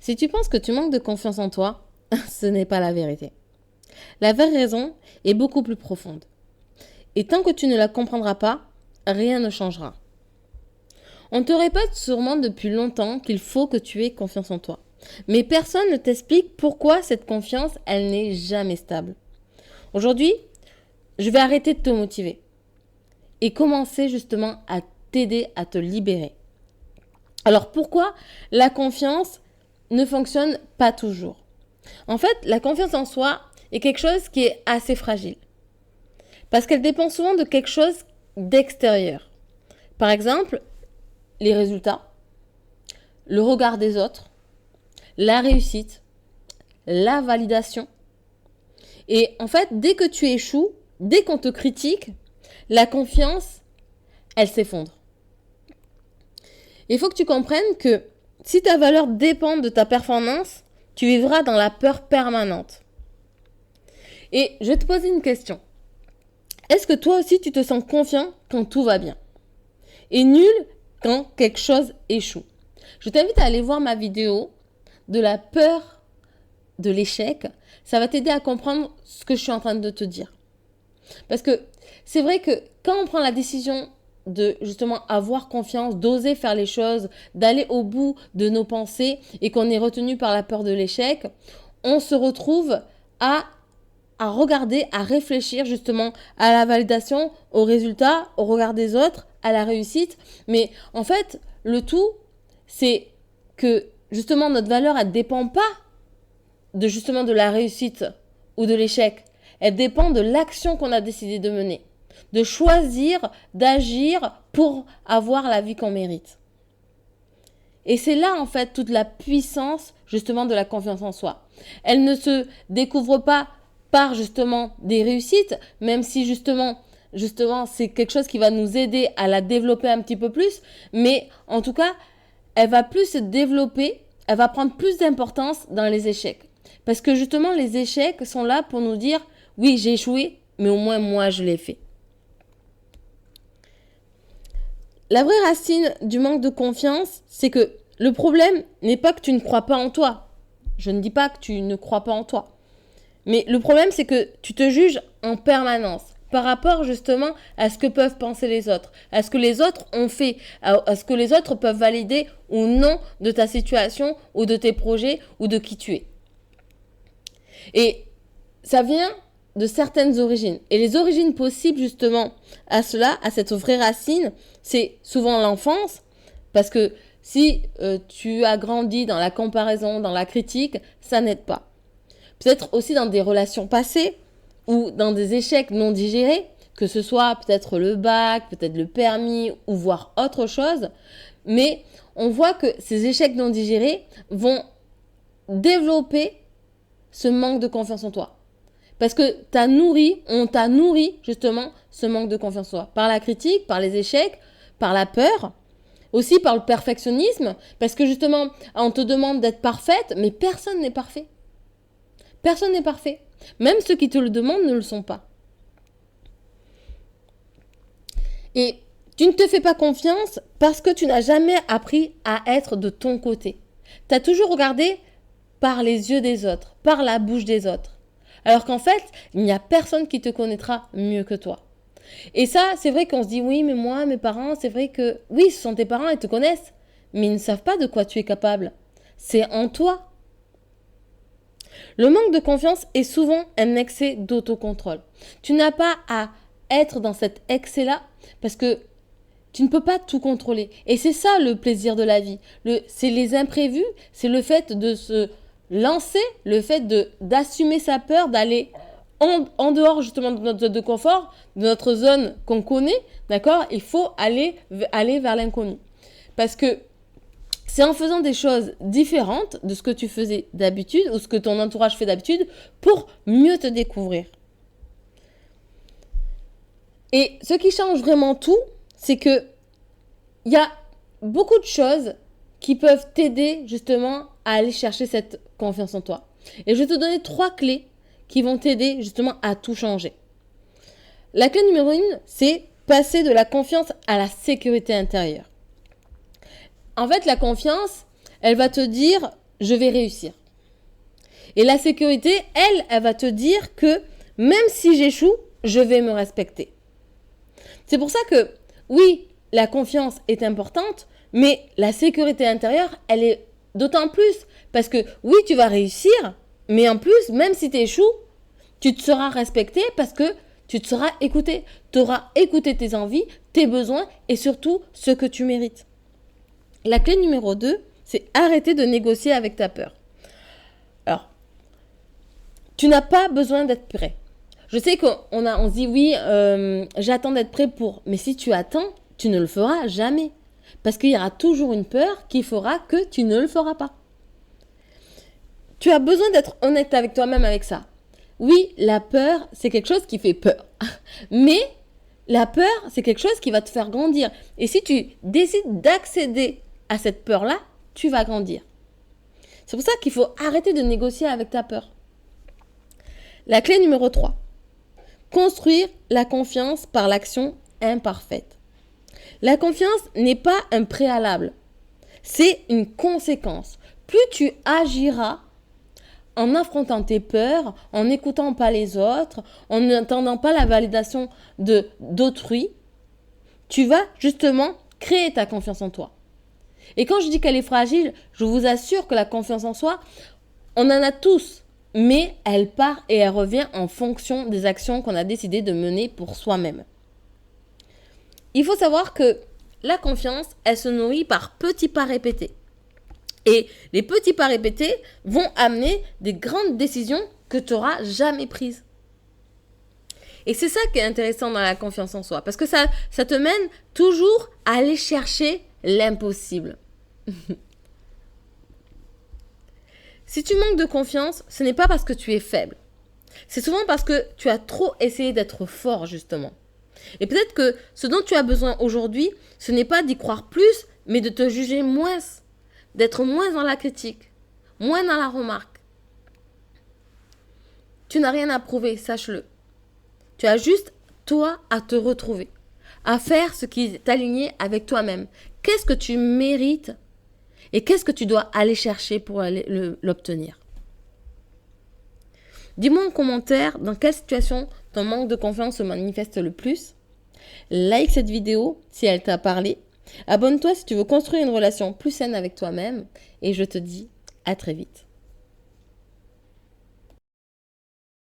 Si tu penses que tu manques de confiance en toi, ce n'est pas la vérité. La vraie raison est beaucoup plus profonde. Et tant que tu ne la comprendras pas, rien ne changera. On te répète sûrement depuis longtemps qu'il faut que tu aies confiance en toi. Mais personne ne t'explique pourquoi cette confiance, elle n'est jamais stable. Aujourd'hui, je vais arrêter de te motiver et commencer justement à t'aider à te libérer. Alors pourquoi la confiance ne fonctionne pas toujours? En fait, la confiance en soi est quelque chose qui est assez fragile. Parce qu'elle dépend souvent de quelque chose d'extérieur. Par exemple, les résultats, le regard des autres, la réussite, la validation. Et en fait, dès que tu échoues, dès qu'on te critique, la confiance, elle s'effondre. Il faut que tu comprennes que si ta valeur dépend de ta performance, tu vivras dans la peur permanente. Et je vais te poser une question. Est-ce que toi aussi tu te sens confiant quand tout va bien et nul quand quelque chose échoue? Je t'invite à aller voir ma vidéo de la peur de l'échec. Ça va t'aider à comprendre ce que je suis en train de te dire. Parce que c'est vrai que quand on prend la décision de justement avoir confiance, d'oser faire les choses, d'aller au bout de nos pensées et qu'on est retenu par la peur de l'échec, on se retrouve à regarder, à réfléchir justement à la validation, au résultat, au regard des autres, à la réussite. Mais en fait, le tout, c'est que justement notre valeur, elle ne dépend pas de la réussite ou de l'échec. Elle dépend de l'action qu'on a décidé de mener, de choisir, d'agir pour avoir la vie qu'on mérite. Et c'est là, en fait, toute la puissance, justement, de la confiance en soi. Elle ne se découvre pas par, justement, des réussites, même si, justement, c'est quelque chose qui va nous aider à la développer un petit peu plus. Mais, en tout cas, elle va plus se développer, elle va prendre plus d'importance dans les échecs. Parce que, justement, les échecs sont là pour nous dire, oui, j'ai échoué, mais au moins, moi, je l'ai fait. La vraie racine du manque de confiance, c'est que le problème n'est pas que tu ne crois pas en toi. Je ne dis pas que tu ne crois pas en toi. Mais le problème, c'est que tu te juges en permanence par rapport justement à ce que peuvent penser les autres, à ce que les autres ont fait, à ce que les autres peuvent valider ou non de ta situation ou de tes projets ou de qui tu es. Et ça vient de certaines origines. Et les origines possibles justement à cela, à cette vraie racine, c'est souvent l'enfance, parce que si tu as grandi dans la comparaison, dans la critique, ça n'aide pas. Peut-être aussi dans des relations passées ou dans des échecs non digérés, que ce soit peut-être le bac, peut-être le permis ou voire autre chose, mais on voit que ces échecs non digérés vont développer ce manque de confiance en toi. Parce que on t'a nourri justement ce manque de confiance en toi. Par la critique, par les échecs, par la peur, aussi par le perfectionnisme. Parce que justement, on te demande d'être parfaite, mais personne n'est parfait. Personne n'est parfait. Même ceux qui te le demandent ne le sont pas. Et tu ne te fais pas confiance parce que tu n'as jamais appris à être de ton côté. Tu as toujours regardé par les yeux des autres, par la bouche des autres. Alors qu'en fait, il n'y a personne qui te connaîtra mieux que toi. Et ça, c'est vrai qu'on se dit, oui, mais moi, mes parents, c'est vrai que, oui, ce sont tes parents, ils te connaissent, mais ils ne savent pas de quoi tu es capable. C'est en toi. Le manque de confiance est souvent un excès d'autocontrôle. Tu n'as pas à être dans cet excès-là parce que tu ne peux pas tout contrôler. Et c'est ça le plaisir de la vie. C'est les imprévus, c'est le fait de se lancer, le fait d'assumer sa peur, d'aller en dehors justement de notre zone de confort, de notre zone qu'on connaît, d'accord? Il faut aller vers l'inconnu. Parce que c'est en faisant des choses différentes de ce que tu faisais d'habitude ou ce que ton entourage fait d'habitude pour mieux te découvrir. Et ce qui change vraiment tout, c'est que il y a beaucoup de choses qui peuvent t'aider justement à aller chercher cette confiance en toi. Et je vais te donner 3 clés qui vont t'aider justement à tout changer. La clé numéro 1, c'est passer de la confiance à la sécurité intérieure. En fait, la confiance, elle va te dire je vais réussir. Et la sécurité, elle va te dire que même si j'échoue, je vais me respecter. C'est pour ça que, oui, la confiance est importante, mais la sécurité intérieure, elle est d'autant plus. Parce que, oui, tu vas réussir, mais en plus, même si tu échoues, tu te seras respecté parce que tu te seras écouté. Tu auras écouté tes envies, tes besoins et surtout ce que tu mérites. La clé numéro 2, c'est arrêter de négocier avec ta peur. Alors, tu n'as pas besoin d'être prêt. Je sais qu'on se dit oui, j'attends d'être prêt pour. Mais si tu attends, tu ne le feras jamais. Parce qu'il y aura toujours une peur qui fera que tu ne le feras pas. Tu as besoin d'être honnête avec toi-même avec ça. Oui, la peur, c'est quelque chose qui fait peur. Mais la peur, c'est quelque chose qui va te faire grandir. Et si tu décides d'accéder à cette peur-là, tu vas grandir. C'est pour ça qu'il faut arrêter de négocier avec ta peur. La clé numéro 3. Construire la confiance par l'action imparfaite. La confiance n'est pas un préalable. C'est une conséquence. Plus tu agiras en affrontant tes peurs, en n'écoutant pas les autres, en n'attendant pas la validation d'autrui, tu vas justement créer ta confiance en toi. Et quand je dis qu'elle est fragile, je vous assure que la confiance en soi, on en a tous, mais elle part et elle revient en fonction des actions qu'on a décidé de mener pour soi-même. Il faut savoir que la confiance, elle se nourrit par petits pas répétés. Et les petits pas répétés vont amener des grandes décisions que tu n'auras jamais prises. Et c'est ça qui est intéressant dans la confiance en soi. Parce que ça te mène toujours à aller chercher l'impossible. Si tu manques de confiance, ce n'est pas parce que tu es faible. C'est souvent parce que tu as trop essayé d'être fort, justement. Et peut-être que ce dont tu as besoin aujourd'hui, ce n'est pas d'y croire plus, mais de te juger moins. D'être moins dans la critique, moins dans la remarque. Tu n'as rien à prouver, sache-le. Tu as juste, toi, à te retrouver, à faire ce qui est aligné avec toi-même. Qu'est-ce que tu mérites et qu'est-ce que tu dois aller chercher pour l'obtenir? Dis-moi en commentaire dans quelle situation ton manque de confiance se manifeste le plus. Like cette vidéo si elle t'a parlé. Abonne-toi si tu veux construire une relation plus saine avec toi-même et je te dis à très vite.